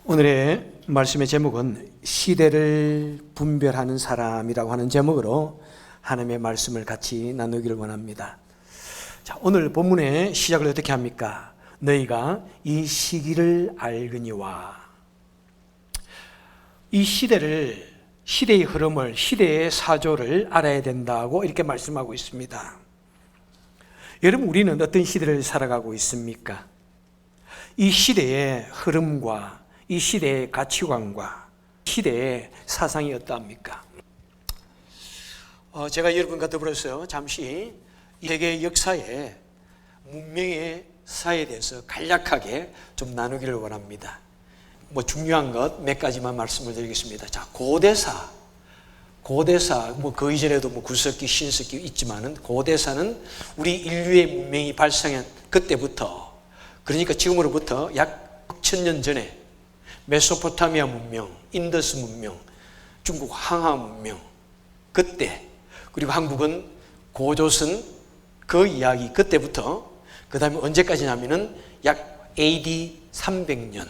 오늘의 말씀의 제목은 시대를 분별하는 사람이라고 하는 제목으로 하나님의 말씀을 같이 나누기를 원합니다. 자, 오늘 본문의 시작을 어떻게 합니까? 너희가 이 시기를 알거니와. 이 시대를, 시대의 흐름을, 시대의 사조를 알아야 된다고 이렇게 말씀하고 있습니다. 여러분, 우리는 어떤 시대를 살아가고 있습니까? 이 시대의 흐름과 이 시대의 가치관과 시대의 사상이 어떠합니까? 제가 여러분과 더불어서 잠시 세계 역사의 문명의 사에 대해서 간략하게 좀 나누기를 원합니다. 중요한 것 몇 가지만 말씀을 드리겠습니다. 자, 고대사, 그 이전에도 구석기, 신석기 있지만은 고대사는 우리 인류의 문명이 발생한 그때부터, 그러니까 지금으로부터 약 6,000년 전에 메소포타미아 문명, 인더스 문명, 중국 항하 문명, 그때, 그리고 한국은 고조선 그 이야기 그때부터, 그 다음에 언제까지냐면은 약 AD 300년,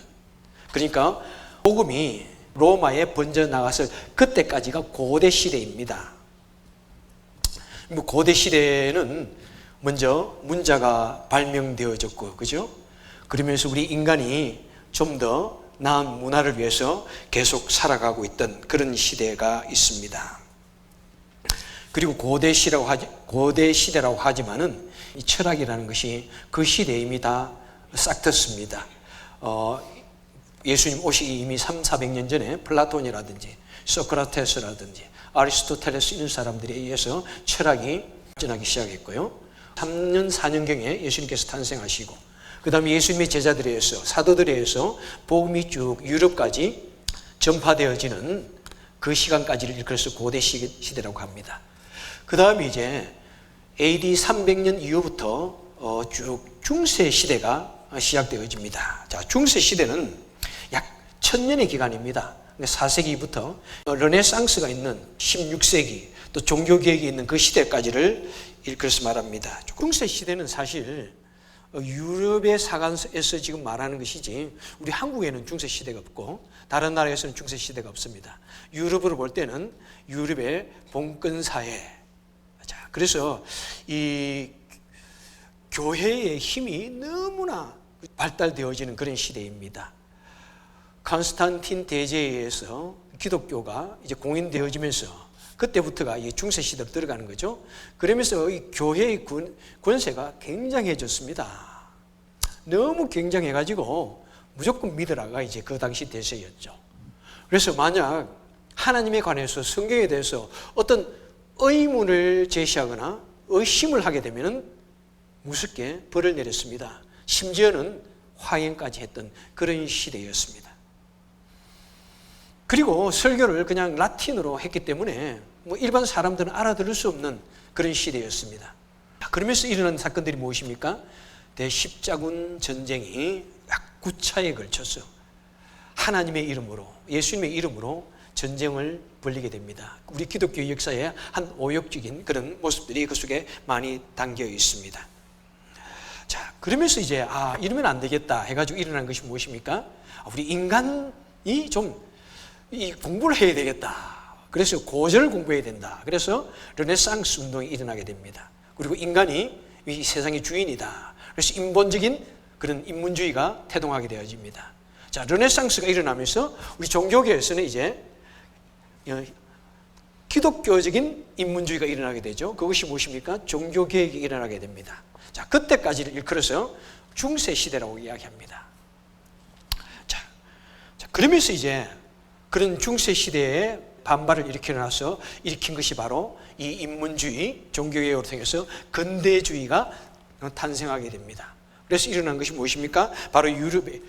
그러니까 복음이 로마에 번져나갔을 그때까지가 고대 시대입니다. 고대 시대는 먼저 문자가 발명되어졌고, 그죠? 그러면서 우리 인간이 좀 더 나은 문화를 위해서 계속 살아가고 있던 그런 시대가 있습니다. 그리고 고대 시대라고 하지만은 이 철학이라는 것이 그 시대에 이미 다 싹텄습니다. 예수님 오시기 이미 300~400년 전에 플라톤이라든지 소크라테스라든지 아리스토텔레스 이런 사람들에 의해서 철학이 발전하기 시작했고요. 3년 4년경에 예수님께서 탄생하시고, 그 다음에 예수님의 제자들에 의해서, 사도들에 의해서 복음이 쭉 유럽까지 전파되어지는 그 시간까지를 일컬어서 고대 시대라고 합니다. 그 다음에 이제 AD 300년 이후부터 쭉 중세 시대가 시작되어집니다. 자, 중세 시대는 약 1000년의 기간입니다. 4세기부터 르네상스가 있는 16세기, 또 종교개혁이 있는 그 시대까지를 일컬어서 말합니다. 중세 시대는 사실 유럽의 사관에서 지금 말하는 것이지, 우리 한국에는 중세 시대가 없고 다른 나라에서는 중세 시대가 없습니다. 유럽으로 볼 때는 유럽의 봉건 사회. 자, 그래서 이 교회의 힘이 너무나 발달되어지는 그런 시대입니다. 컨스탄틴 대제에 의해서 기독교가 이제 공인되어지면서 그때부터가 이 중세 시대로 들어가는 거죠. 그러면서 이 교회의 권세가 굉장해졌습니다. 너무 굉장해가지고 무조건 믿으라가 이제 그 당시 대세였죠. 그래서 만약 하나님에 관해서, 성경에 대해서 어떤 의문을 제시하거나 의심을 하게 되면 무섭게 벌을 내렸습니다. 심지어는 화형까지 했던 그런 시대였습니다. 그리고 설교를 그냥 라틴어로 했기 때문에 일반 사람들은 알아들을 수 없는 그런 시대였습니다. 그러면서 일어난 사건들이 무엇입니까? 대십자군 전쟁이 약 9차에 걸쳐서 하나님의 이름으로, 예수님의 이름으로 전쟁을 벌이게 됩니다. 우리 기독교 역사에 한 오역적인 그런 모습들이 그 속에 많이 담겨 있습니다. 자, 그러면서 이제 이러면 안 되겠다 해가지고 일어난 것이 무엇입니까? 우리 인간이 좀 이 공부를 해야 되겠다. 그래서 고전을 공부해야 된다. 그래서 르네상스 운동이 일어나게 됩니다. 그리고 인간이 이 세상의 주인이다. 그래서 인본적인 그런 인문주의가 태동하게 되어집니다. 자, 르네상스가 일어나면서 우리 종교계에서는 이제 기독교적인 인문주의가 일어나게 되죠. 그것이 무엇입니까? 종교개혁이 일어나게 됩니다. 자, 그때까지를 일컬어서 중세시대라고 이야기합니다. 자, 그러면서 이제 그런 중세시대에 반발을 일으킨 것이 바로 이 인문주의, 종교개혁을 통해서 근대주의가 탄생하게 됩니다. 그래서 일어난 것이 무엇입니까? 바로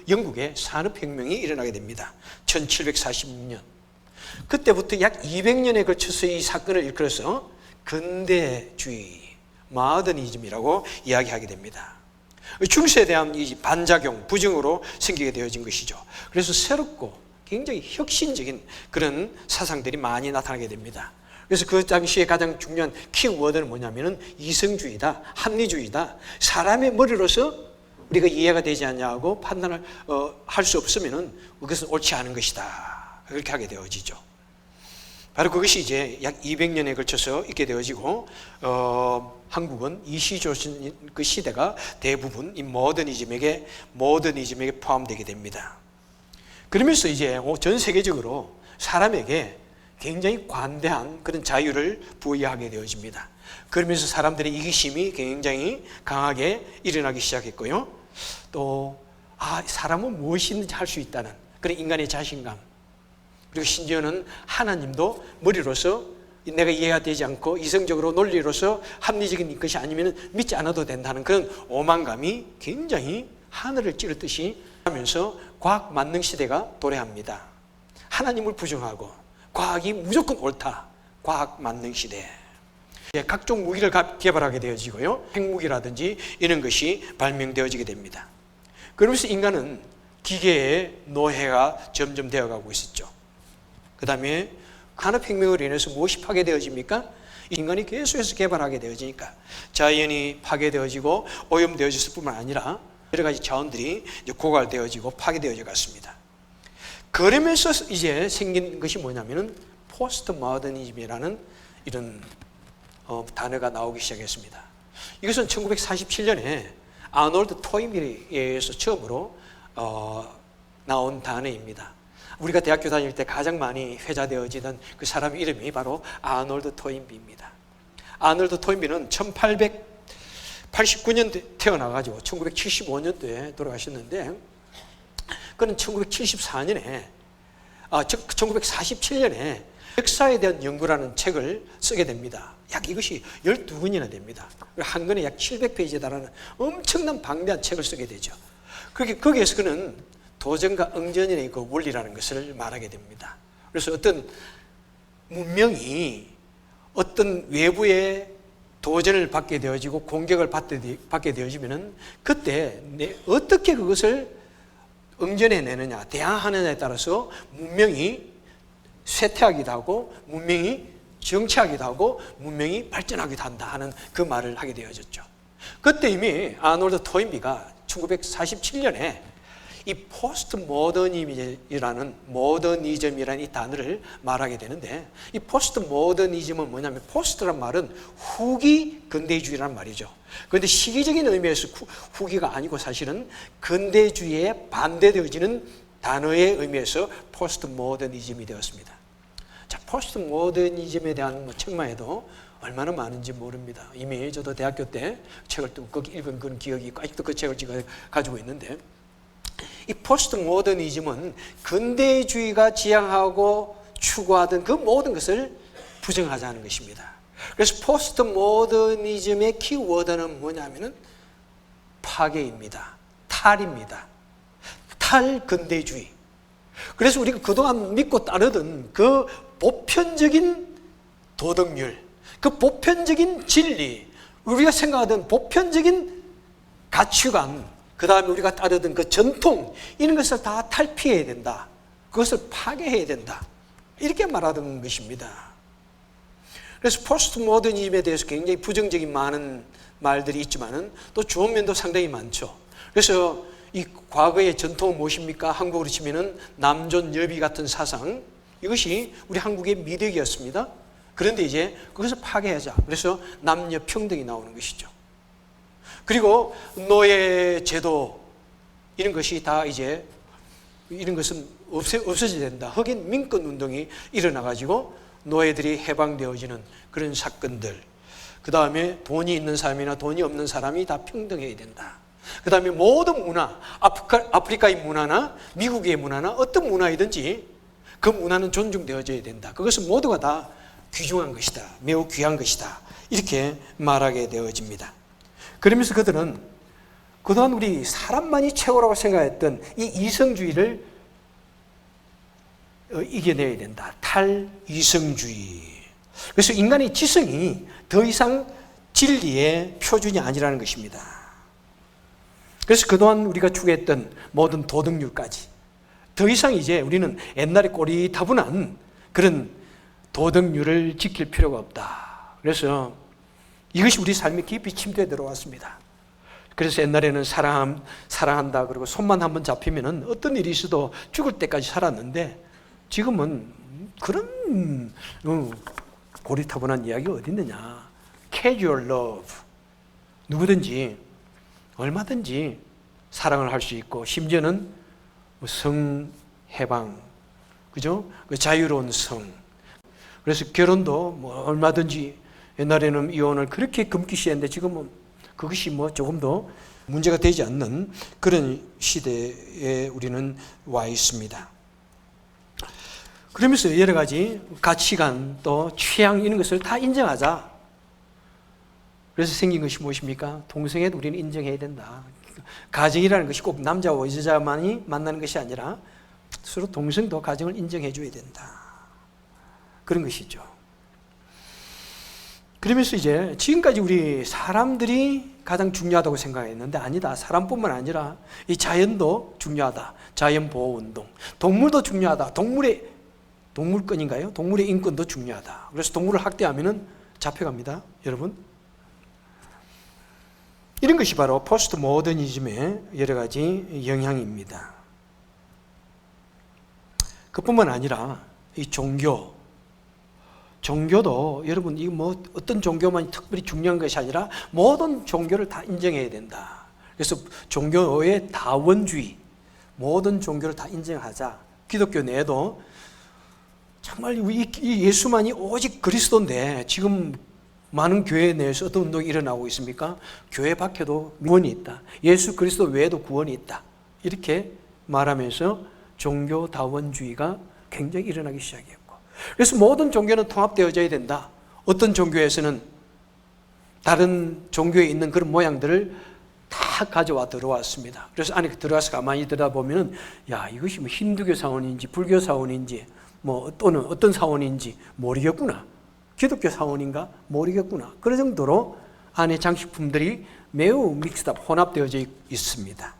영국의 산업혁명이 일어나게 됩니다. 1746년. 그때부터 약 200년에 걸쳐서 이 사건을 일컬어서 근대주의, 마더니즘이라고 이야기하게 됩니다. 중세에 대한 이 반작용, 부정으로 생기게 되어진 것이죠. 그래서 새롭고 굉장히 혁신적인 그런 사상들이 많이 나타나게 됩니다. 그래서 그 당시에 가장 중요한 키워드는 뭐냐면은 이성주의다, 합리주의다. 사람의 머리로서 우리가 이해가 되지 않냐고 판단을 할 수 없으면은 그것은 옳지 않은 것이다. 그렇게 하게 되어지죠. 바로 그것이 이제 약 200년에 걸쳐서 있게 되어지고 한국은 이시조선 그 시대가 대부분 이 모더니즘에게 포함되게 됩니다. 그러면서 이제 전 세계적으로 사람에게 굉장히 관대한 그런 자유를 부여하게 되어집니다. 그러면서 사람들의 이기심이 굉장히 강하게 일어나기 시작했고요. 또 사람은 무엇이든지 할 수 있다는 그런 인간의 자신감, 그리고 심지어는 하나님도 머리로서 내가 이해가 되지 않고 이성적으로 논리로서 합리적인 것이 아니면 믿지 않아도 된다는 그런 오만감이 굉장히 하늘을 찌르듯이 하면서 과학 만능 시대가 도래합니다. 하나님을 부정하고 과학이 무조건 옳다. 과학 만능 시대. 각종 무기를 개발하게 되어지고요. 핵무기라든지 이런 것이 발명되어지게 됩니다. 그러면서 인간은 기계의 노예가 점점 되어가고 있었죠. 그 다음에 산업혁명으로 인해서 무엇이 파괴되어집니까? 인간이 계속해서 개발하게 되어지니까 자연이 파괴되어지고 오염되어졌을 뿐만 아니라 여러 가지 자원들이 이제 고갈되어지고 파괴되어져 갔습니다. 그러면서 이제 생긴 것이 뭐냐면은 포스트 모더니즘이라는 이런 단어가 나오기 시작했습니다. 이것은 1947년에 아놀드 토인비에 의해서 처음으로 나온 단어입니다. 우리가 대학교 다닐 때 가장 많이 회자되어지던 그 사람 이름이 바로 아놀드 토인비입니다. 아놀드 토인비는 1889년도에 태어나가지고 1975년도에 돌아가셨는데, 그는 1947년에 역사에 대한 연구라는 책을 쓰게 됩니다. 약 이것이 12권이나 됩니다. 한 권에 약 700페이지에 달하는 엄청난 방대한 책을 쓰게 되죠. 거기에서 그는 도전과 응전의 그 원리라는 것을 말하게 됩니다. 그래서 어떤 문명이 어떤 외부의 도전을 받게 되어지고 공격을 받게 되어지면은 그때 어떻게 그것을 응전해내느냐, 대항하느냐에 따라서 문명이 쇠퇴하기도 하고 문명이 정치하기도 하고 문명이 발전하기도 한다 하는 그 말을 하게 되어졌죠. 그때 이미 아놀드 토인비가 1947년에 이 포스트 모더니즘이라는 이 단어를 말하게 되는데, 이 포스트 모더니즘은 뭐냐면, 포스트란 말은 후기 근대주의라는 말이죠. 그런데 시기적인 의미에서 후기가 아니고 사실은 근대주의에 반대되어지는 단어의 의미에서 포스트 모더니즘이 되었습니다. 자, 포스트 모더니즘에 대한 책만 해도 얼마나 많은지 모릅니다. 이미 저도 대학교 때 책을 또 읽은 그런 기억이 있고 아직도 그 책을 제가 가지고 있는데, 이 포스트 모더니즘은 근대주의가 지향하고 추구하던 그 모든 것을 부정하자는 것입니다. 그래서 포스트 모더니즘의 키워드는 뭐냐면은 파괴입니다. 탈입니다. 탈근대주의. 그래서 우리가 그동안 믿고 따르던 그 보편적인 도덕률, 그 보편적인 진리, 우리가 생각하던 보편적인 가치관, 그 다음에 우리가 따르던 그 전통, 이런 것을 다 탈피해야 된다. 그것을 파괴해야 된다. 이렇게 말하던 것입니다. 그래서 포스트 모더니즘에 대해서 굉장히 부정적인 많은 말들이 있지만은 또 좋은 면도 상당히 많죠. 그래서 이 과거의 전통은 무엇입니까? 한국으로 치면은 남존여비 같은 사상, 이것이 우리 한국의 미덕이었습니다. 그런데 이제 그것을 파괴하자. 그래서 남녀 평등이 나오는 것이죠. 그리고 노예 제도, 이런 것이 다 이제 이런 것은 없어져야 된다. 흑인 민권 운동이 일어나가지고 노예들이 해방되어지는 그런 사건들. 그 다음에 돈이 있는 사람이나 돈이 없는 사람이 다 평등해야 된다. 그 다음에 모든 문화, 아프리카의 문화나 미국의 문화나 어떤 문화이든지 그 문화는 존중되어져야 된다. 그것은 모두가 다 귀중한 것이다. 매우 귀한 것이다. 이렇게 말하게 되어집니다. 그러면서 그들은 그동안 우리 사람만이 최고라고 생각했던 이 이성주의를 이겨내야 된다. 탈이성주의. 그래서 인간의 지성이 더 이상 진리의 표준이 아니라는 것입니다. 그래서 그동안 우리가 추구했던 모든 도덕률까지 더 이상 이제 우리는 옛날에 꼬리타분한 그런 도덕률을 지킬 필요가 없다. 그래서 이것이 우리 삶에 깊이 침투해 들어왔습니다. 그래서 옛날에는 사랑한다 그러고 손만 한번 잡히면은 어떤 일이 있어도 죽을 때까지 살았는데 지금은 그런 고리타분한 이야기가 어디 있느냐. Casual love. 누구든지 얼마든지 사랑을 할 수 있고 심지어는 성해방, 그죠? 그 자유로운 성. 그래서 결혼도 뭐 얼마든지 옛날에는 이혼을 그렇게 금기시했는데 지금은 그것이 뭐 조금 더 문제가 되지 않는 그런 시대에 우리는 와 있습니다. 그러면서 여러 가지 가치관 또 취향 이런 것을 다 인정하자. 그래서 생긴 것이 무엇입니까? 동성애도 우리는 인정해야 된다. 가정이라는 것이 꼭 남자와 여자만이 만나는 것이 아니라 서로 동성도 가정을 인정해 줘야 된다. 그런 것이죠. 그러면서 이제 지금까지 우리 사람들이 가장 중요하다고 생각했는데 아니다. 사람뿐만 아니라 이 자연도 중요하다. 자연보호운동. 동물도 중요하다. 동물권인가요? 동물의 인권도 중요하다. 그래서 동물을 학대하면 잡혀갑니다. 여러분. 이런 것이 바로 포스트 모더니즘의 여러 가지 영향입니다. 그뿐만 아니라 이 종교도 여러분 이 뭐 어떤 종교만 특별히 중요한 것이 아니라 모든 종교를 다 인정해야 된다. 그래서 종교의 다원주의, 모든 종교를 다 인정하자. 기독교 내에도 정말 이 예수만이 오직 그리스도인데 지금 많은 교회 내에서 어떤 운동이 일어나고 있습니까? 교회 밖에도 구원이 있다. 예수 그리스도 외에도 구원이 있다. 이렇게 말하면서 종교다원주의가 굉장히 일어나기 시작했고, 그래서 모든 종교는 통합되어져야 된다. 어떤 종교에서는 다른 종교에 있는 그런 모양들을 다 가져와 들어왔습니다. 그래서 안에 들어가서 가만히 들여다보면 야, 이것이 뭐 힌두교 사원인지 불교 사원인지 뭐 또는 어떤 사원인지 모르겠구나. 기독교 사원인가 모르겠구나. 그런 정도로 안에 장식품들이 매우 믹스업, 혼합되어져 있습니다.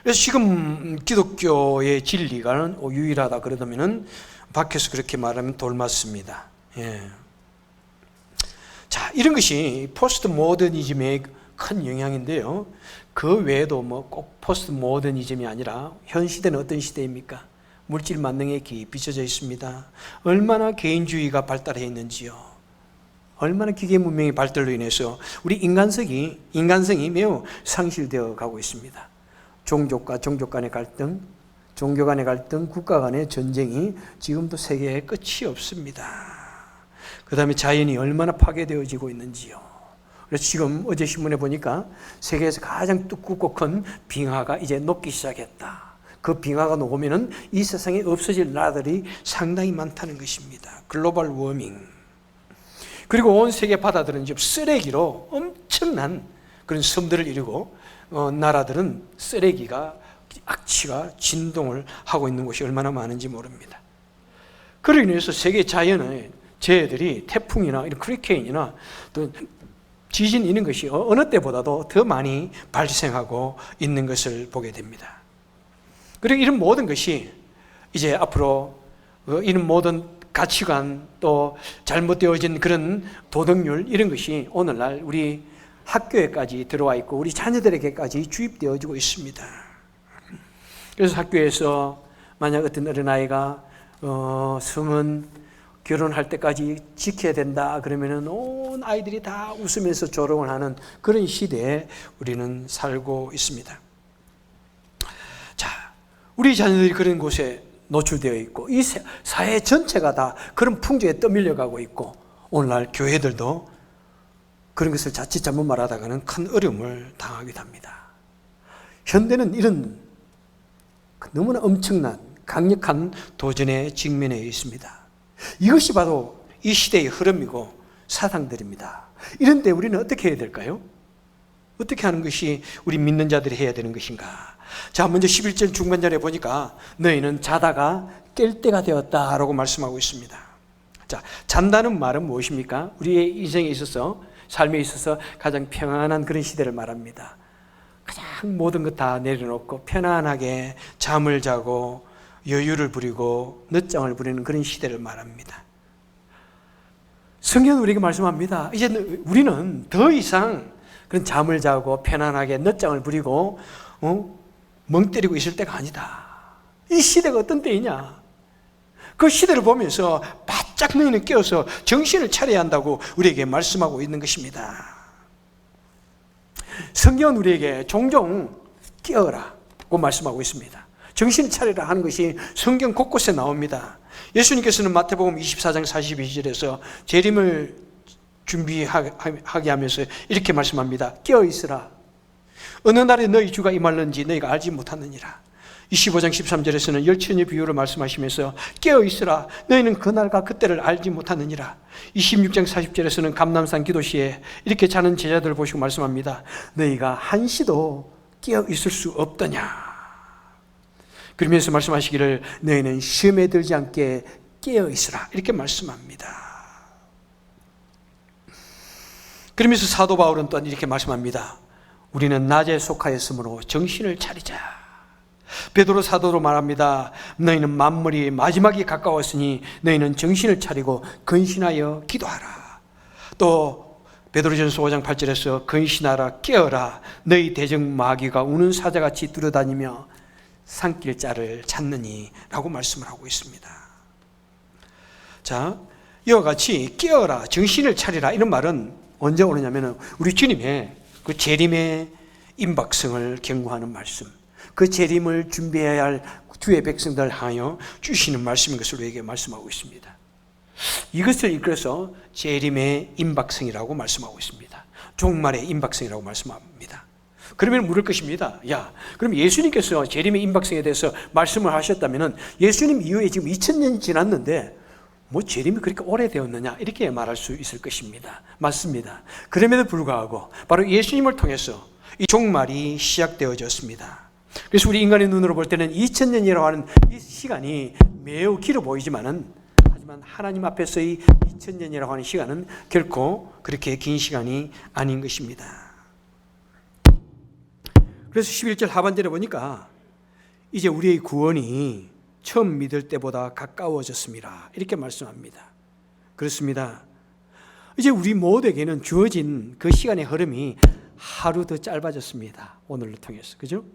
그래서 지금 기독교의 진리가 유일하다 그러다면은 밖에서 그렇게 말하면 돌맞습니다. 예. 자, 이런 것이 포스트 모더니즘의 큰 영향인데요. 그 외에도 뭐 꼭 포스트 모더니즘이 아니라 현 시대는 어떤 시대입니까? 물질 만능에 깊이 젖어 있습니다. 얼마나 개인주의가 발달해 있는지요. 얼마나 기계 문명의 발달로 인해서 우리 인간성이 매우 상실되어 가고 있습니다. 종족과 종족 간의 갈등, 종교 간의 갈등, 국가 간의 전쟁이 지금도 세계에 끝이 없습니다. 그 다음에 자연이 얼마나 파괴되어지고 있는지요. 그래서 지금 어제 신문에 보니까 세계에서 가장 두껍고 큰 빙하가 이제 녹기 시작했다. 그 빙하가 녹으면은 이 세상에 없어질 나라들이 상당히 많다는 것입니다. 글로벌 워밍. 그리고 온 세계 바다들은 지금 쓰레기로 엄청난 그런 섬들을 이루고 나라들은 쓰레기가 악취가 진동을 하고 있는 곳이 얼마나 많은지 모릅니다. 그로 인해서 세계 자연의 재해들이 태풍이나 이런 크리케인이나 또 지진 이런 것이 어느 때보다도 더 많이 발생하고 있는 것을 보게 됩니다. 그리고 이런 모든 것이 이제 앞으로 이런 모든 가치관 또 잘못되어진 그런 도덕률 이런 것이 오늘날 우리 학교에까지 들어와 있고 우리 자녀들에게까지 주입되어지고 있습니다. 그래서 학교에서 만약 어떤 어린아이가 성은 결혼할 때까지 지켜야 된다 그러면은 온 아이들이 다 웃으면서 조롱을 하는 그런 시대에 우리는 살고 있습니다. 우리 자녀들이 그런 곳에 노출되어 있고 이 사회 전체가 다 그런 풍조에 떠밀려가고 있고 오늘날 교회들도 그런 것을 자칫 잘못 말하다가는 큰 어려움을 당하기도 합니다. 현대는 이런 너무나 엄청난 강력한 도전에 직면해 있습니다. 이것이 바로 이 시대의 흐름이고 사상들입니다. 이런데 우리는 어떻게 해야 될까요? 어떻게 하는 것이 우리 믿는 자들이 해야 되는 것인가? 자, 먼저 11절 중반절에 보니까 너희는 자다가 깰 때가 되었다라고 말씀하고 있습니다. 자, 잔다는 말은 무엇입니까? 우리의 인생에 있어서 삶에 있어서 가장 평안한 그런 시대를 말합니다. 가장 모든 것 다 내려놓고 편안하게 잠을 자고 여유를 부리고 늦잠을 부리는 그런 시대를 말합니다. 성경은 우리에게 말씀합니다. 이제 우리는 더 이상 그런 잠을 자고 편안하게 늦잠을 부리고 멍 때리고 있을 때가 아니다. 이 시대가 어떤 때이냐? 그 시대를 보면서 바짝 너희는 깨어서 정신을 차려야 한다고 우리에게 말씀하고 있는 것입니다. 성경은 우리에게 종종 깨어라고 말씀하고 있습니다. 정신을 차리라 하는 것이 성경 곳곳에 나옵니다. 예수님께서는 마태복음 24장 42절에서 재림을 준비하게 하면서 이렇게 말씀합니다. 깨어 있으라. 어느 날에 너희 주가 임할는지 너희가 알지 못하느니라. 25장 13절에서는 열천의 비유를 말씀하시면서 깨어 있으라. 너희는 그날과 그때를 알지 못하느니라. 26장 40절에서는 감람산 기도시에 이렇게 자는 제자들을 보시고 말씀합니다. 너희가 한시도 깨어 있을 수 없더냐. 그러면서 말씀하시기를 너희는 시험에 들지 않게 깨어 있으라. 이렇게 말씀합니다. 그러면서 사도 바울은 또한 이렇게 말씀합니다. 우리는 낮에 속하였으므로 정신을 차리자. 베드로 사도로 말합니다. 너희는 만물이 마지막이 가까웠으니 너희는 정신을 차리고 근신하여 기도하라. 또 베드로전서 5장 8절에서 근신하라 깨어라. 너희 대적 마귀가 우는 사자같이 두려다니며 산길 자를 찾느니 라고 말씀을 하고 있습니다. 자, 이와 같이 깨어라, 정신을 차리라 이런 말은 언제 오느냐면 우리 주님의 그 재림의 임박성을 경고하는 말씀, 그 재림을 준비해야 할 주의 백성들을 향하여 주시는 말씀인 것을 우리에게 말씀하고 있습니다. 이것을 이끌어서 재림의 임박성이라고 말씀하고 있습니다. 종말의 임박성이라고 말씀합니다. 그러면 물을 것입니다. 야, 그럼 예수님께서 재림의 임박성에 대해서 말씀을 하셨다면 예수님 이후에 지금 2000년이 지났는데 뭐 재림이 그렇게 오래되었느냐 이렇게 말할 수 있을 것입니다. 맞습니다. 그럼에도 불구하고 바로 예수님을 통해서 이 종말이 시작되어졌습니다. 그래서 우리 인간의 눈으로 볼 때는 2000년이라고 하는 이 시간이 매우 길어 보이지만은 하지만 하나님 앞에서의 2000년이라고 하는 시간은 결코 그렇게 긴 시간이 아닌 것입니다. 그래서 11절 하반절에 보니까 이제 우리의 구원이 처음 믿을 때보다 가까워졌습니다. 이렇게 말씀합니다. 그렇습니다. 이제 우리 모두에게는 주어진 그 시간의 흐름이 하루 더 짧아졌습니다. 오늘을 통해서. 그죠?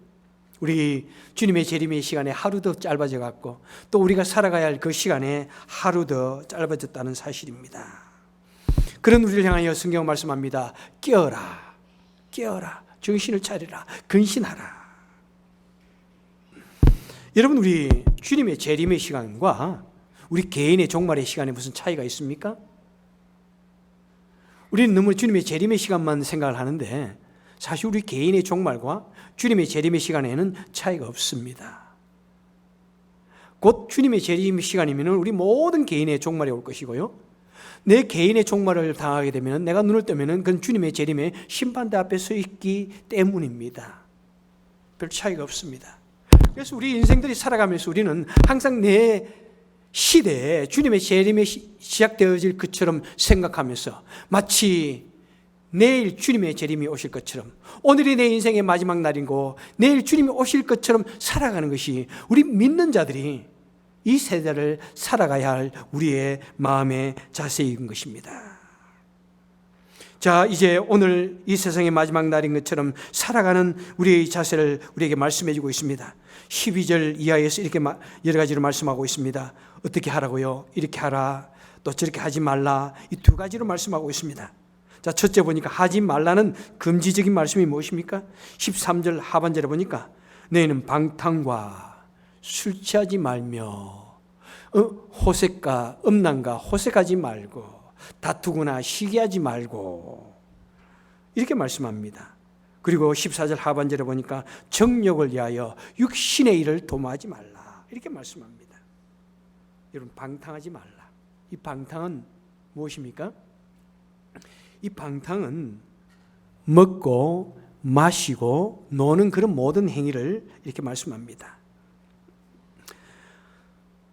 우리 주님의 재림의 시간에 하루 더 짧아져 갖고 또 우리가 살아가야 할 그 시간에 하루 더 짧아졌다는 사실입니다. 그런 우리를 향하여 성경 말씀합니다. 깨어라. 깨어라. 정신을 차리라. 근신하라. 여러분, 우리 주님의 재림의 시간과 우리 개인의 종말의 시간에 무슨 차이가 있습니까? 우리는 너무 주님의 재림의 시간만 생각을 하는데 사실 우리 개인의 종말과 주님의 재림의 시간에는 차이가 없습니다. 곧 주님의 재림의 시간이면 우리 모든 개인의 종말이 올 것이고요. 내 개인의 종말을 당하게 되면 내가 눈을 뜨면 그건 주님의 재림의 심판대 앞에 서 있기 때문입니다. 별 차이가 없습니다. 그래서 우리 인생들이 살아가면서 우리는 항상 내 시대에 주님의 재림이 시작되어질 것처럼 생각하면서 마치 내일 주님의 재림이 오실 것처럼 오늘이 내 인생의 마지막 날이고 내일 주님이 오실 것처럼 살아가는 것이 우리 믿는 자들이 이 세대를 살아가야 할 우리의 마음의 자세인 것입니다. 자, 이제 오늘 이 세상의 마지막 날인 것처럼 살아가는 우리의 자세를 우리에게 말씀해 주고 있습니다. 12절 이하에서 이렇게 여러 가지로 말씀하고 있습니다. 어떻게 하라고요? 이렇게 하라. 또 저렇게 하지 말라. 이 두 가지로 말씀하고 있습니다. 자, 첫째 보니까 하지 말라는 금지적인 말씀이 무엇입니까? 13절 하반절에 보니까 너희는 방탕과 술 취하지 말며 호색과 음란과 호색하지 말고 다투거나 시기하지 말고 이렇게 말씀합니다. 그리고 14절 하반절에 보니까 정욕을 위하여 육신의 일을 도모하지 말라 이렇게 말씀합니다. 여러분, 방탕하지 말라. 이 방탕은 무엇입니까? 이 방탕은 먹고 마시고 노는 그런 모든 행위를 이렇게 말씀합니다.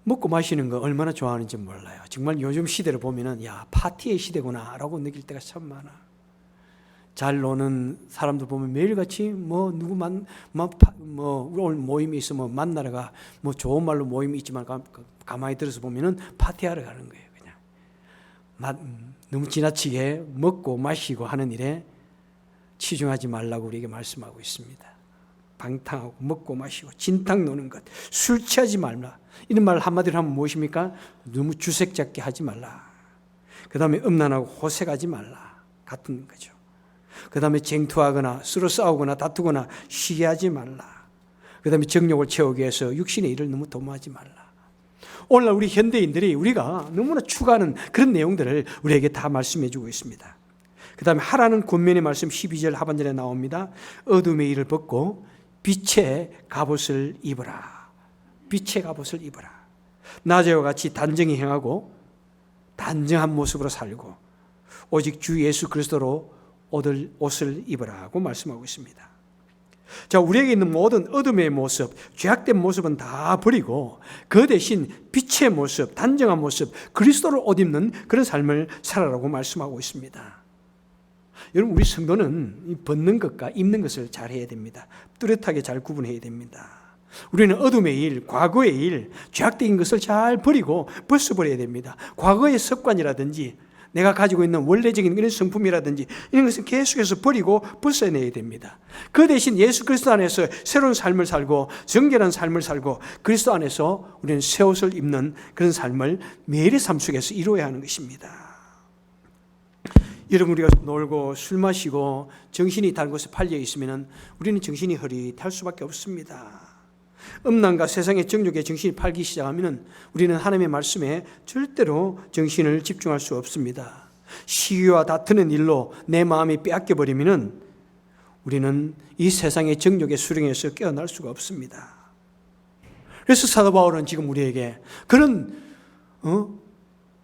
먹고 마시는 거 얼마나 좋아하는지 몰라요. 정말 요즘 시대를 보면은 야, 파티의 시대구나라고 느낄 때가 참 많아. 잘 노는 사람들 보면 매일같이 누구 오늘 모임이 있으면 만나러 가. 좋은 말로 모임이 있지만 가만히 들어서 보면은 파티하러 가는 거예요. 그냥 너무 지나치게 먹고 마시고 하는 일에 치중하지 말라고 우리에게 말씀하고 있습니다. 방탕하고 먹고 마시고 진탕 노는 것, 술 취하지 말라. 이런 말 한마디로 하면 무엇입니까? 너무 주색잡게 하지 말라. 그 다음에 음란하고 호색하지 말라. 같은 거죠. 그 다음에 쟁투하거나 서로 싸우거나 다투거나 시기하지 말라. 그 다음에 정욕을 채우기 위해서 육신의 일을 너무 도모하지 말라. 오늘날 우리 현대인들이 우리가 너무나 추구하는 그런 내용들을 우리에게 다 말씀해 주고 있습니다. 그 다음에 하라는 권면의 말씀 12절 하반절에 나옵니다. 어둠의 일을 벗고 빛의 갑옷을 입어라. 빛의 갑옷을 입어라. 낮에와 같이 단정히 행하고 단정한 모습으로 살고 오직 주 예수 그리스도로 옷을 입으라고 말씀하고 있습니다. 자, 우리에게 있는 모든 어둠의 모습, 죄악된 모습은 다 버리고 그 대신 빛의 모습, 단정한 모습, 그리스도를 옷 입는 그런 삶을 살아라고 말씀하고 있습니다. 여러분, 우리 성도는 벗는 것과 입는 것을 잘 해야 됩니다. 뚜렷하게 잘 구분해야 됩니다. 우리는 어둠의 일, 과거의 일, 죄악된 것을 잘 버리고 벗어버려야 됩니다. 과거의 습관이라든지 내가 가지고 있는 원래적인 이런 성품이라든지 이런 것을 계속해서 버리고 벗어내야 됩니다. 그 대신 예수 그리스도 안에서 새로운 삶을 살고 정결한 삶을 살고 그리스도 안에서 우리는 새 옷을 입는 그런 삶을 매일의 삶 속에서 이루어야 하는 것입니다. 여러분, 우리가 놀고 술 마시고 정신이 다른 곳에 팔려 있으면 우리는 정신이 흐릿할 수밖에 없습니다. 음란과 세상의 정욕에 정신이 팔기 시작하면 우리는 하나님의 말씀에 절대로 정신을 집중할 수 없습니다. 시기와 다투는 일로 내 마음이 빼앗겨버리면 우리는 이 세상의 정욕의 수렁에서 깨어날 수가 없습니다. 그래서 사도 바울은 지금 우리에게 그런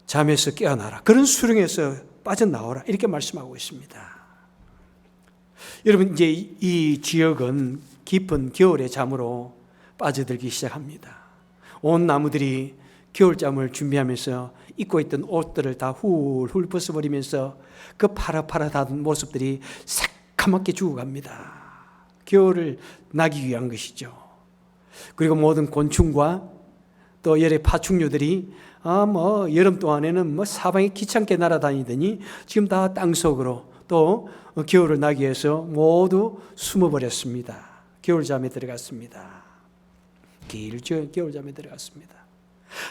잠에서 깨어나라, 그런 수렁에서 빠져나오라 이렇게 말씀하고 있습니다. 여러분, 이제 이 지역은 깊은 겨울의 잠으로 빠져들기 시작합니다. 온 나무들이 겨울잠을 준비하면서 입고 있던 옷들을 다 훌훌 벗어버리면서 그 파릇파릇한 모습들이 새카맣게 죽어갑니다. 겨울을 나기 위한 것이죠. 그리고 모든 곤충과 또 열의 파충류들이 여름 동안에는 사방에 귀찮게 날아다니더니 지금 다 땅속으로 또 겨울을 나기 위해서 모두 숨어버렸습니다. 겨울잠에 들어갔습니다. 길죠. 겨울잠에 들어갔습니다.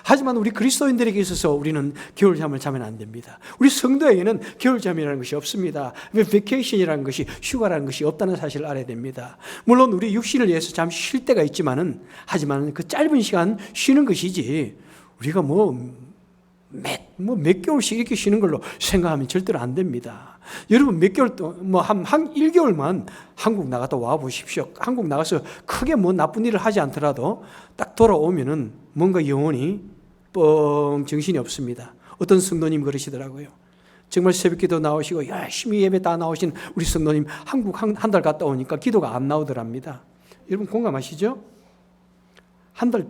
하지만 우리 그리스도인들에게 있어서 우리는 겨울잠을 자면 안 됩니다. 우리 성도에게는 겨울잠이라는 것이 없습니다. 베케이션이라는 것이, 휴가라는 것이 없다는 사실을 알아야 됩니다. 물론 우리 육신을 위해서 잠시 쉴 때가 있지만은, 하지만 그 짧은 시간 쉬는 것이지 우리가 몇 개월씩 이렇게 쉬는 걸로 생각하면 절대로 안 됩니다. 여러분, 몇 개월 동안, 한 1개월만 한국 나갔다 와 보십시오. 한국 나가서 크게 나쁜 일을 하지 않더라도 딱 돌아오면은 뭔가 영혼이 뻥 정신이 없습니다. 어떤 성도님 그러시더라고요. 정말 새벽기도 나오시고 열심히 예배 다 나오신 우리 성도님 한국 한 달 갔다 오니까 기도가 안 나오더랍니다. 여러분 공감하시죠? 한 달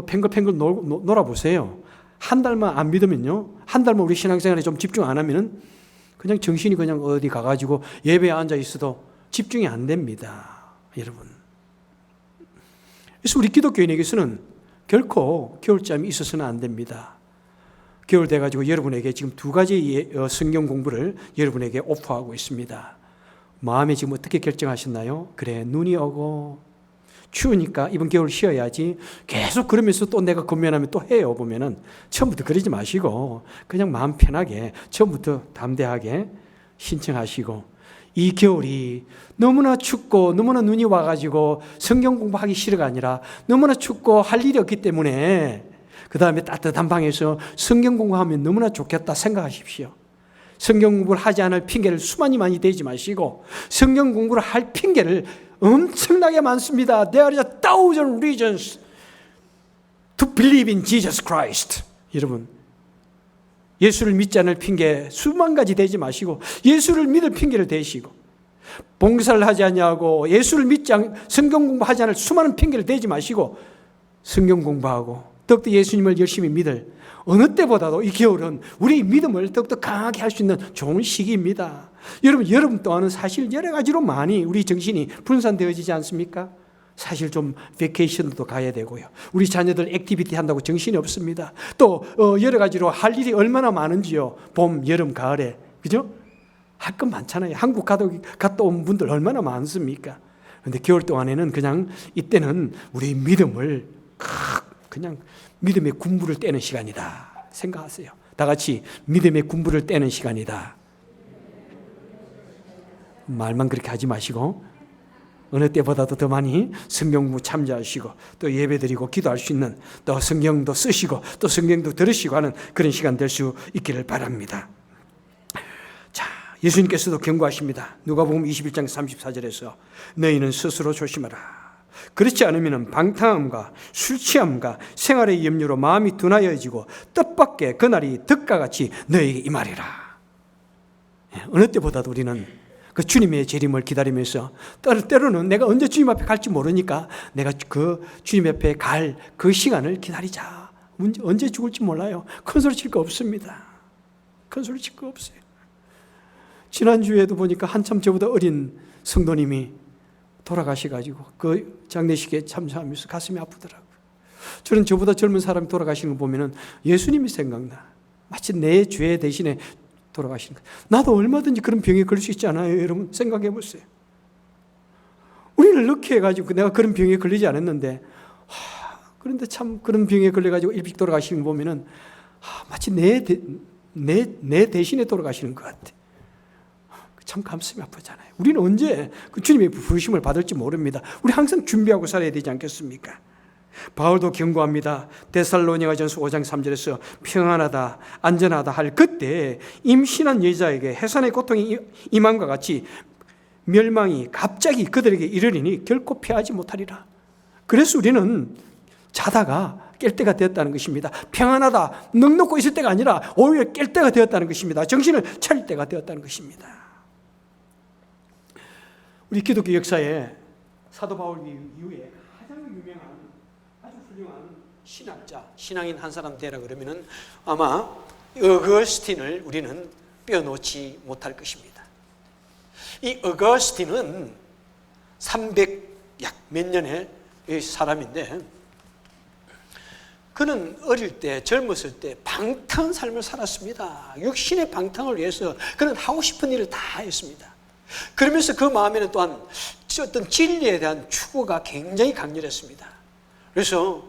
팽글팽글 놀아보세요. 한 달만 안 믿으면요, 한 달만 우리 신앙생활에 좀 집중 안 하면은 그냥 정신이 그냥 어디 가가지고 예배에 앉아 있어도 집중이 안 됩니다, 여러분. 그래서 우리 기독교인에게서는 결코 겨울잠이 있어서는 안 됩니다. 겨울 돼가지고 여러분에게 지금 두 가지 성경 공부를 여러분에게 오퍼하고 있습니다. 마음에 지금 어떻게 결정하셨나요? 그래, 눈이 오고 추우니까 이번 겨울 쉬어야지 계속 그러면서 또 내가 권면하면 또 해요 보면은 처음부터 그러지 마시고 그냥 마음 편하게 처음부터 담대하게 신청하시고, 이 겨울이 너무나 춥고 너무나 눈이 와가지고 성경 공부하기 싫어가 아니라 너무나 춥고 할 일이 없기 때문에 그 다음에 따뜻한 방에서 성경 공부하면 너무나 좋겠다 생각하십시오. 성경 공부를 하지 않을 핑계를 많이 대지 마시고 성경 공부를 할 핑계를 엄청나게 많습니다. There are 1,000 reasons to believe in Jesus Christ. 여러분, 예수를 믿지 않을 핑계 수만 가지 대지 마시고 예수를 믿을 핑계를 대시고, 봉사를 하지 않냐고 예수를 믿지 않, 성경 공부하지 않을 수많은 핑계를 대지 마시고 성경 공부하고 더욱더 예수님을 열심히 믿을 어느 때보다도 이 겨울은 우리 믿음을 더욱더 강하게 할 수 있는 좋은 시기입니다. 여러분 또한은 사실 여러 가지로 많이 우리 정신이 분산되어지지 않습니까? 사실 좀 베케이션도 가야 되고요. 우리 자녀들 액티비티 한다고 정신이 없습니다. 또 여러 가지로 할 일이 얼마나 많은지요. 봄, 여름, 가을에. 그죠? 할 건 많잖아요. 한국 갔다 온 분들 얼마나 많습니까? 그런데 겨울 동안에는 그냥 이때는 우리 믿음을 그냥 믿음의 군부를 떼는 시간이다 생각하세요. 다 같이 믿음의 군부를 떼는 시간이다. 말만 그렇게 하지 마시고 어느 때보다도 더 많이 성경 공부 참여하시고 또 예배드리고 기도할 수 있는, 또 성경도 쓰시고 또 성경도 들으시고 하는 그런 시간 될 수 있기를 바랍니다. 자, 예수님께서도 경고하십니다. 누가복음 21장 34절에서 너희는 스스로 조심하라. 그렇지 않으면 방탕함과 술 취함과 생활의 염려로 마음이 둔하여지고 뜻밖의 그날이 득과 같이 너희에게 임하리라. 어느 때보다도 우리는 그 주님의 재림을 기다리면서, 때로는 내가 언제 주님 앞에 갈지 모르니까 내가 그 주님 앞에 갈 그 시간을 기다리자. 언제 죽을지 몰라요. 큰 소리 칠 거 없습니다. 큰 소리 칠 거 없어요. 지난주에도 보니까 한참 저보다 어린 성도님이 돌아가셔가지고 그 장례식에 참석하면서 가슴이 아프더라고요. 저는 저보다 젊은 사람이 돌아가시는 거 보면은 예수님이 생각나. 마치 내 죄 대신에 돌아가시는 거예요. 나도 얼마든지 그런 병에 걸릴 수 있지 않아요? 여러분 생각해 보세요. 우리를 넣게 해가지고 내가 그런 병에 걸리지 않았는데, 그런데 참 그런 병에 걸려가지고 일찍 돌아가시는 거 보면은 마치 내 대신에 돌아가시는 것 같아. 참 가슴이 아프잖아요. 우리는 언제 그 주님의 부르심을 받을지 모릅니다. 우리 항상 준비하고 살아야 되지 않겠습니까? 바울도 경고합니다. 데살로니가전서 5장 3절에서 평안하다 안전하다 할 그때 임신한 여자에게 해산의 고통이 임함과 같이 멸망이 갑자기 그들에게 이르리니 결코 피하지 못하리라. 그래서 우리는 자다가 깰 때가 되었다는 것입니다. 평안하다 넉넉고 있을 때가 아니라 오히려 깰 때가 되었다는 것입니다. 정신을 차릴 때가 되었다는 것입니다. 우리 기독교 역사에 사도 바울 이후에 가장 유명한 아주 훌륭한 신학자, 신앙인 한 사람 되라 그러면은 아마 어거스틴을 우리는 빼놓지 못할 것입니다. 이 어거스틴은 300 약 몇 년의 사람인데, 그는 어릴 때, 젊었을 때 방탕한 삶을 살았습니다. 육신의 방탕을 위해서 그는 하고 싶은 일을 다 했습니다. 그러면서 그 마음에는 또한 어떤 진리에 대한 추구가 굉장히 강렬했습니다. 그래서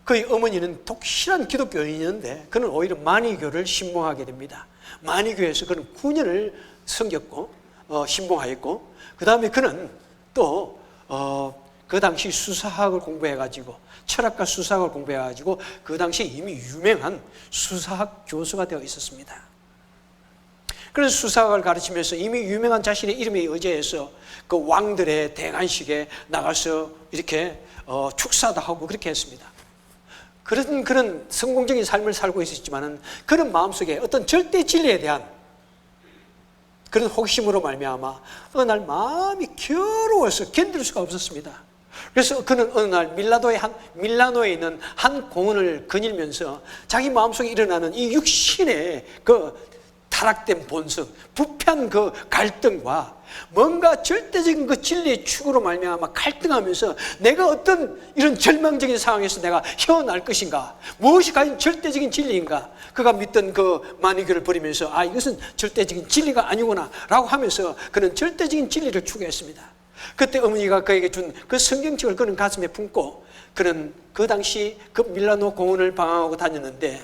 그의 어머니는 독실한 기독교인이었는데 그는 오히려 만이교를 신봉하게 됩니다. 만이교에서 그는 9년을 섬겼고 신봉하였고, 그 다음에 그는 또 그 당시 수사학을 공부해가지고, 철학과 수사학을 공부해가지고 그 당시 이미 유명한 수사학 교수가 되어 있었습니다. 그래서 수사학을 가르치면서 이미 유명한 자신의 이름에 의지해서 그 왕들의 대관식에 나가서 이렇게 축사도 하고 그렇게 했습니다. 그런 성공적인 삶을 살고 있었지만은 그런 마음속에 어떤 절대 진리에 대한 그런 호기심으로 말미암아 어느 날 마음이 괴로워서 견딜 수가 없었습니다. 그래서 그는 어느 날 밀라노에 있는 한 공원을 거닐면서 자기 마음속에 일어나는 이 육신의 그 타락된 본성, 부패한 그 갈등과 뭔가 절대적인 그 진리의 축으로 말미암아 갈등하면서 내가 어떤 이런 절망적인 상황에서 내가 헤어날 것인가, 무엇이 과연 절대적인 진리인가, 그가 믿던 그 만이교를 버리면서 이것은 절대적인 진리가 아니구나 라고 하면서 그는 절대적인 진리를 추구했습니다. 그때 어머니가 그에게 준 그 성경책을 그는 가슴에 품고 그는 그 당시 그 밀라노 공원을 방황하고 다녔는데,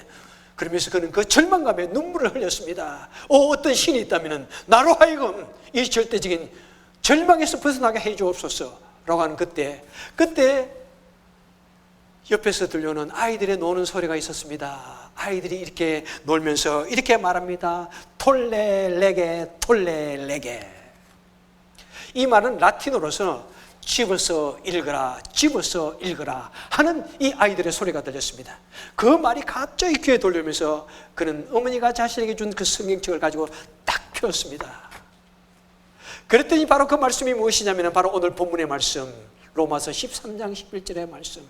그러면서 그는 그 절망감에 눈물을 흘렸습니다. 어떤 신이 있다면 나로 하여금 이 절대적인 절망에서 벗어나게 해주옵소서 라고 하는 그때 옆에서 들려오는 아이들의 노는 소리가 있었습니다. 아이들이 이렇게 놀면서 이렇게 말합니다. 톨레레게 톨레레게. 이 말은 라틴어로서 집어서 읽어라, 집어서 읽어라 하는 이 아이들의 소리가 들렸습니다. 그 말이 갑자기 귀에 돌려오면서 그는 어머니가 자신에게 준 그 성경책을 가지고 딱 펴었습니다. 그랬더니 바로 그 말씀이 무엇이냐면 바로 오늘 본문의 말씀, 로마서 13장 11절의 말씀.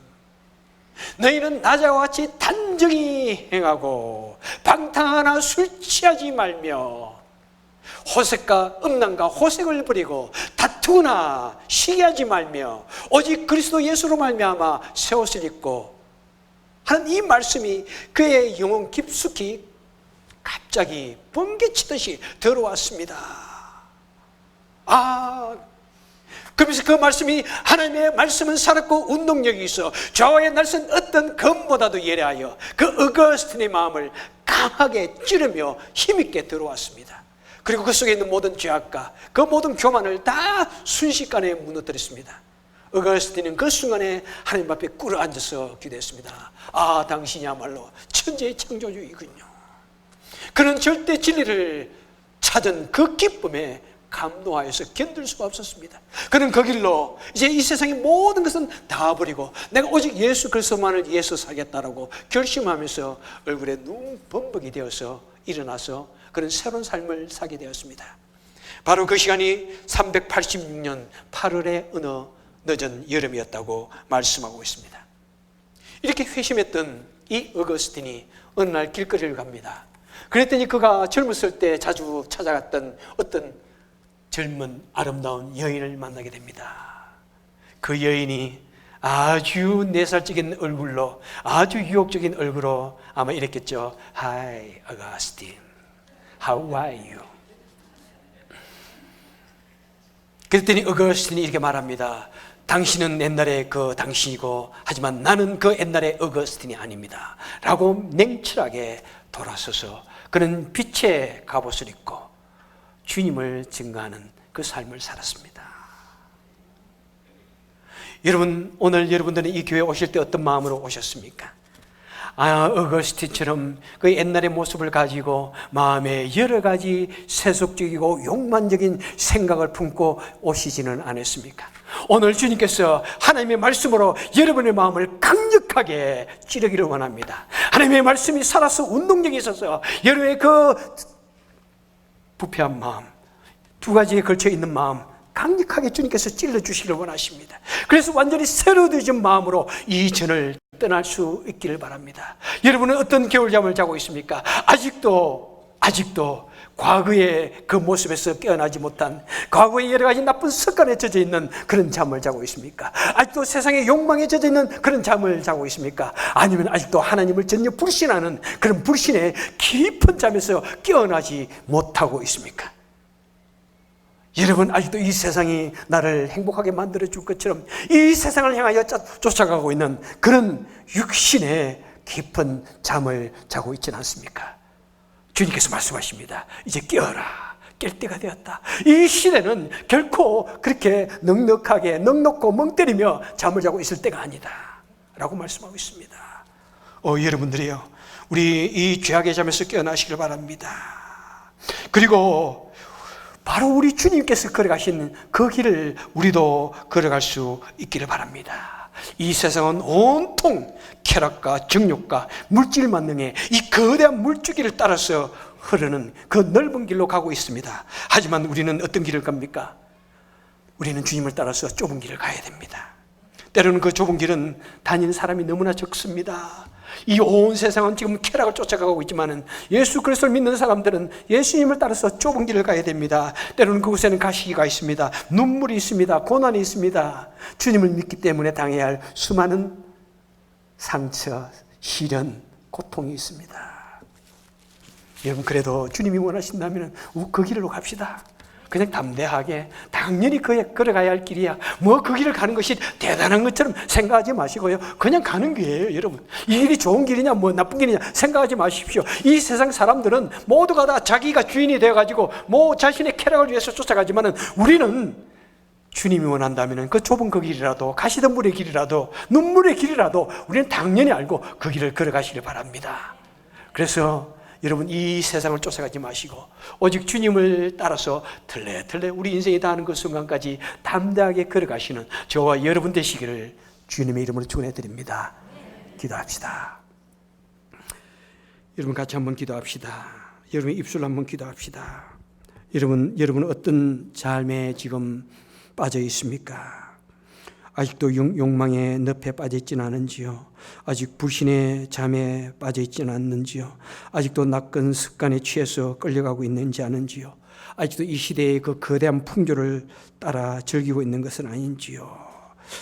너희는 나자와 같이 단정히 행하고 방탕하나 술 취하지 말며 호색과 음란과 호색을 버리고 다투거나 시기하지 말며 오직 그리스도 예수로 말미암아 새 옷을 입고 하는 이 말씀이 그의 영혼 깊숙이 갑자기 번개치듯이 들어왔습니다. 그러면서 그 말씀이, 하나님의 말씀은 살았고 운동력이 있어 좌우의 날선 어떤 검보다도 예리하여 그 어거스틴의 마음을 강하게 찌르며 힘있게 들어왔습니다. 그리고 그 속에 있는 모든 죄악과 그 모든 교만을 다 순식간에 무너뜨렸습니다. 어거스틴은 그 순간에 하나님 앞에 꿇어 앉아서 기도했습니다. 당신이야말로 천재의 창조주이군요. 그는 절대 진리를 찾은 그 기쁨에 감동하여서 견딜 수가 없었습니다. 그는 그 길로 이제 이 세상의 모든 것은 다 버리고 내가 오직 예수 그리스도만을 위해서 살겠다라고 결심하면서 얼굴에 눈범벅이 되어서 일어나서 그런 새로운 삶을 살게 되었습니다. 바로 그 시간이 386년 8월의 어느 늦은 여름이었다고 말씀하고 있습니다. 이렇게 회심했던 이 어거스틴이 어느 날 길거리를 갑니다. 그랬더니 그가 젊었을 때 자주 찾아갔던 어떤 젊은 아름다운 여인을 만나게 됩니다. 그 여인이 아주 내살적인 얼굴로, 아주 유혹적인 얼굴로 아마 이랬겠죠. Hi, Augustine. How are you? 그랬더니 어거스틴이 이렇게 말합니다. 당신은 옛날에 그 당신이고 하지만 나는 그 옛날의 어거스틴이 아닙니다 라고 냉철하게 돌아서서 그는 빛의 갑옷을 입고 주님을 증거하는 그 삶을 살았습니다. 여러분, 오늘 여러분들은 이 교회에 오실 때 어떤 마음으로 오셨습니까? 어거스틴처럼 그 옛날의 모습을 가지고 마음에 여러 가지 세속적이고 욕망적인 생각을 품고 오시지는 않았습니까? 오늘 주님께서 하나님의 말씀으로 여러분의 마음을 강력하게 찌르기를 원합니다. 하나님의 말씀이 살아서 운동력이 있어서 여러분의 그 부패한 마음, 두 가지에 걸쳐 있는 마음 강력하게 주님께서 찔러주시기를 원하십니다. 그래서 완전히 새로 되어진 마음으로 이 전을 떠날 수 있기를 바랍니다. 여러분은 어떤 겨울잠을 자고 있습니까? 아직도 과거의 그 모습에서 깨어나지 못한, 과거의 여러 가지 나쁜 습관에 젖어 있는 그런 잠을 자고 있습니까? 아직도 세상의 욕망에 젖어 있는 그런 잠을 자고 있습니까? 아니면 아직도 하나님을 전혀 불신하는 그런 불신의 깊은 잠에서 깨어나지 못하고 있습니까? 여러분, 아직도 이 세상이 나를 행복하게 만들어줄 것처럼 이 세상을 향하여 쫓아가고 있는 그런 육신의 깊은 잠을 자고 있지는 않습니까? 주님께서 말씀하십니다. 이제 깨어라. 깰 때가 되었다. 이 시대는 결코 그렇게 넉넉고 멍 때리며 잠을 자고 있을 때가 아니다 라고 말씀하고 있습니다. 여러분들이요, 우리 이 죄악의 잠에서 깨어나시길 바랍니다. 그리고 바로 우리 주님께서 걸어가신 그 길을 우리도 걸어갈 수 있기를 바랍니다. 이 세상은 온통 쾌락과 정욕과 물질 만능의 이 거대한 물줄기를 따라서 흐르는 그 넓은 길로 가고 있습니다. 하지만 우리는 어떤 길을 갑니까? 우리는 주님을 따라서 좁은 길을 가야 됩니다. 때로는 그 좁은 길은 다니는 사람이 너무나 적습니다. 이 온 세상은 지금 쾌락을 쫓아가고 있지만 예수 그리스도를 믿는 사람들은 예수님을 따라서 좁은 길을 가야 됩니다. 때로는 그곳에는 가시기가 있습니다. 눈물이 있습니다. 고난이 있습니다. 주님을 믿기 때문에 당해야 할 수많은 상처, 시련, 고통이 있습니다. 여러분, 그래도 주님이 원하신다면 그 길로 갑시다. 그냥 담대하게 당연히 걸어가야 할 길이야. 그 길을 가는 것이 대단한 것처럼 생각하지 마시고요. 그냥 가는 길이에요, 여러분. 이 길이 좋은 길이냐 나쁜 길이냐 생각하지 마십시오. 이 세상 사람들은 모두가 다 자기가 주인이 되어가지고 자신의 쾌락을 위해서 쫓아가지만은 우리는 주님이 원한다면 그 좁은 그 길이라도, 가시던 물의 길이라도, 눈물의 길이라도 우리는 당연히 알고 그 길을 걸어가시길 바랍니다. 그래서 여러분, 이 세상을 쫓아가지 마시고 오직 주님을 따라서 털레털레 우리 인생이 다하는 그 순간까지 담대하게 걸어가시는 저와 여러분 되시기를 주님의 이름으로 축원해드립니다. 기도합시다. 여러분, 같이 한번 기도합시다. 여러분 입술로 한번 기도합시다. 여러분 어떤 삶에 지금 빠져 있습니까? 아직도 욕망의 늪에 빠져 있지는 않은지요? 아직 불신의 잠에 빠져 있지는 않는지요? 아직도 낯선 습관에 취해서 끌려가고 있는지 아는지요? 아직도 이 시대의 그 거대한 풍조를 따라 즐기고 있는 것은 아닌지요?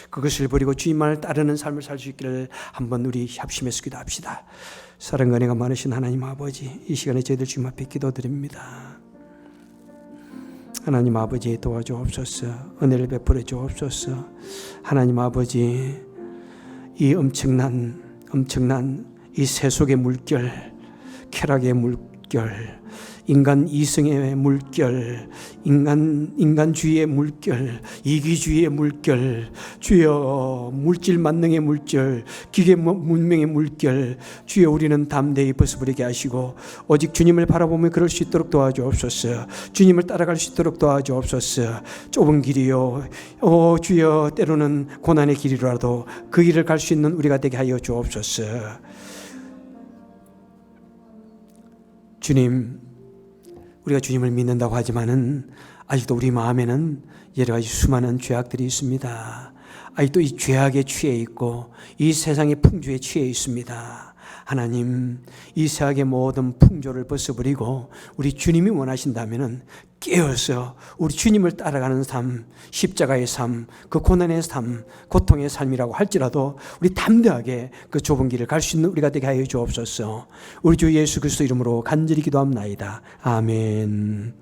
그것을 버리고 주님만을 따르는 삶을 살 수 있기를 한번 우리 협심해서 기도합시다. 사랑과 은혜가 많으신 하나님 아버지, 이 시간에 저희들 주님 앞에 기도드립니다. 하나님 아버지 도와주옵소서. 은혜를 베풀어 주옵소서. 하나님 아버지, 이 엄청난 이 세속의 물결, 쾌락의 물결, 인간 이성의 물결, 인간주의의 물결, 이기주의의 물결, 주여 물질 만능의 물결, 기계 문명의 물결, 주여 우리는 담대히 벗어버리게 하시고 오직 주님을 바라보며 그럴 수 있도록 도와주옵소서. 주님을 따라갈 수 있도록 도와주옵소서. 좁은 길이요, 주여 때로는 고난의 길이라도 그 길을 갈 수 있는 우리가 되게 하여 주옵소서. 주님, 우리가 주님을 믿는다고 하지만은 아직도 우리 마음에는 여러 가지 수많은 죄악들이 있습니다. 아직도 이 죄악에 취해 있고 이 세상의 풍조에 취해 있습니다. 하나님, 이 세상의 모든 풍조를 벗어버리고 우리 주님이 원하신다면은 깨어서 우리 주님을 따라가는 삶, 십자가의 삶, 그 고난의 삶, 고통의 삶이라고 할지라도 우리 담대하게 그 좁은 길을 갈 수 있는 우리가 되게 하여 주옵소서. 우리 주 예수 그리스도 이름으로 간절히 기도합나이다. 아멘.